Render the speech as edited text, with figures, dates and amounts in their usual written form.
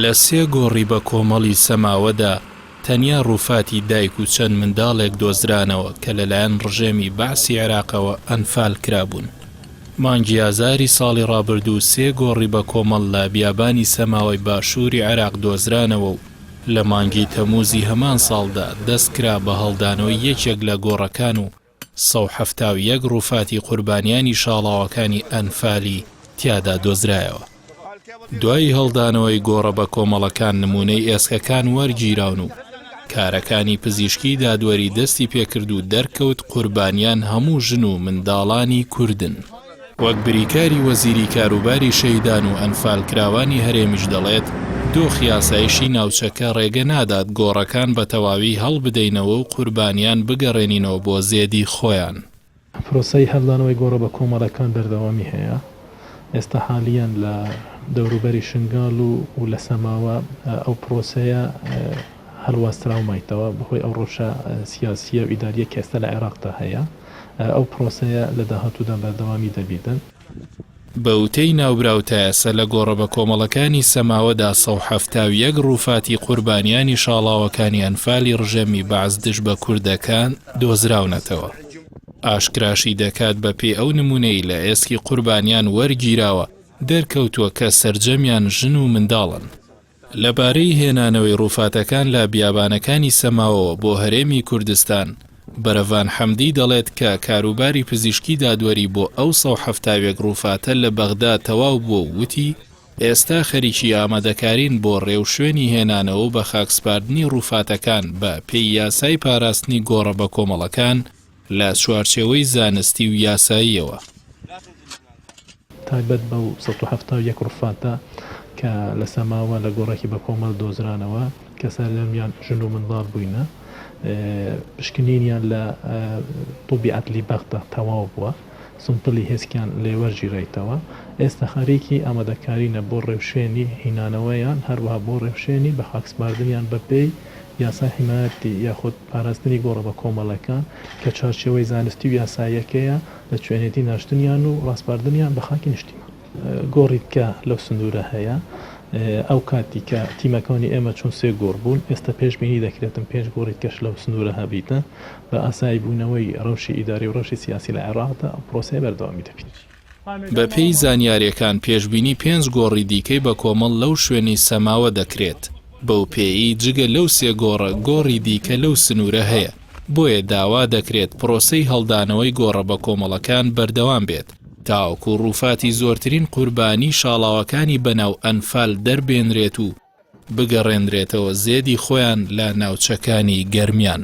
لە سێ گۆڕی بە کۆمەڵی سەماوەدا تەنیا ڕووفاتی دایک و چەند منداڵێک دۆزرانەوە کە لەلایەن ڕژێمی بەعسی عێراقەوە ئەنفال کرابوون. مانگی ئازاری ساڵی ڕابردوو سێ گۆڕی بە کۆمەڵ لە بیابانی سەماوەی باشووری عێراق دۆزرانەوە و لە مانگی تەمووزی هەمان ساڵدا دەستکرا بە هەڵدانەوەی یەکێک لە گۆڕەکان و 171 ڕووفاتی قوربانیانی شاڵاوەکانی ئەنفالی تیادا دۆزرایەوە. دوای هەڵدانەوەی گۆڕە بە کۆمەڵەکان نمونەی ئێسکەکان وەرگیراون و کارەکانی پزیشکی دادوەری دەستی پێکرد و دەرکەوت قوربانیان هەموو ژن و منداڵانی کوردن. وەک بریکاری وەزیری کاروباری شەیدان و ئەنفالکراوانی هەرێمیش دەڵێت دۆخی یاسایشی ناوچەکە ڕێگە نادات گۆڕەکان بە تەواوی هەڵبدەینەوە و قوربانیان بگەڕێنینەوە بۆ زێدی خۆیان. پرۆسەی هەڵدانەوەی گۆڕە بە کۆمەڵەکان بەردەوامی هەیە. ئێستا حالیان لە دەوروبەری شنگاڵ و لە سەماوە ئەو پرۆسەیە هەڵواستراومایتەوە بەهۆی ئەو ڕۆژە سیاسیە و ئیداریە کە ئێستا لە عێراقدا هەیە. ئەو پرۆسەیە لە داهاتوودا بەردەوامی دەبیتن. بەوتەی ناوبراوتایەسە لە گۆڕە بە کۆمەڵەکانی سەماوەدا 171 ڕووفاتی قوربانیانی شاڵاوەکانی ئەنفالی ڕژێمی بەعز دژ بە کوردەکان دۆزراونەتەوە. ئاشکراشی دەکات بە پێی ئەو نمونەی لە ئێسکی قوربانیان وەرگیراوە دەرکەوتووە کە سەرجەمیان ژن و منداڵن. لەبارەی هێنانەوەی ڕووفاتەکان لە بیابانەکانی سەماوەوە بۆ هەرێمی کوردستان، بەرەڤان حەمدی دەڵێت کە کاروباری پزیشکی دادوەری بۆ ئەو 171 ڕووفاتە لە بەغدا تەواو بووە و وتی ئێستا خەریکی ئامادەکارین بۆ ڕێوشوێنی هێنانەوە بە خاکسپاردنی ڕووفاتەکان بە پێی یاسای پاراستنی گۆڕە بە کۆمەڵەکان لە چوارچێوەی زانستی و یاساییەوە. تایبەت بەو 171 ڕووفاتە کە لە سەماوە لە گۆڕێکی بە کۆمەڵ دۆزرانەوە کە سەرلەمیان ژن و منداڵ بووینە، پشکنینیان لە طوبیعەتلی بەغدا تەواو بووە، سمپڵی هێزکیان لێوەرگیرێتەوە. ئێستا خەریکی ئامادەکارینە بۆ ڕێوشێنی هینانەوەیان، هەروەها بۆ ڕێوشێنی بە خاکسپاردنیان بەپێی یاسای حیمایەتی یاخود پاراستنی گۆڕە بە کۆمەڵەکان کە چارچێوەی زانستی و یاساییەکەیە لە کوێنێتی ناشتنیان و ڕاستپاردنیان بە خاکی نیشتیمە. گۆڕیت کە لەو سندورە هەیە. ئەو کاتی کە تیمەکانی ئێمە چون سێ گۆڕ بوون، ئێستا پێشبینی دەکرێتن پێش گۆڕیت کەش لەو سندورە هەبیتە بە ئاسایی بوونەوەی ڕەوشی ئیداری و ڕەوشی سیاسی لە عێراقدا پرۆسەیە بەردەوامی دەبێت. بە پێی زانیاریەکان پێشبینی 5 گۆڕی دیکەی بە کۆمەڵ لەو شوێنی سەماوە دەکرێت. بەو پێی جگە لەو سێ گۆڕە گۆڕی دیکە لەو سنوورە هەیە، بۆیە داوا دەکرێت پرۆسەی هەڵدانەوەی گۆڕە بە کۆمەڵەکان بەردەوام بێت تاوەکو ڕووفاتی زۆرترین قوربانی شاڵاوەکانی بەناو ئەنفال دەربێنرێت و بگەڕێنرێتەوە زێدی خۆیان لە ناوچەکانی گەرمیان.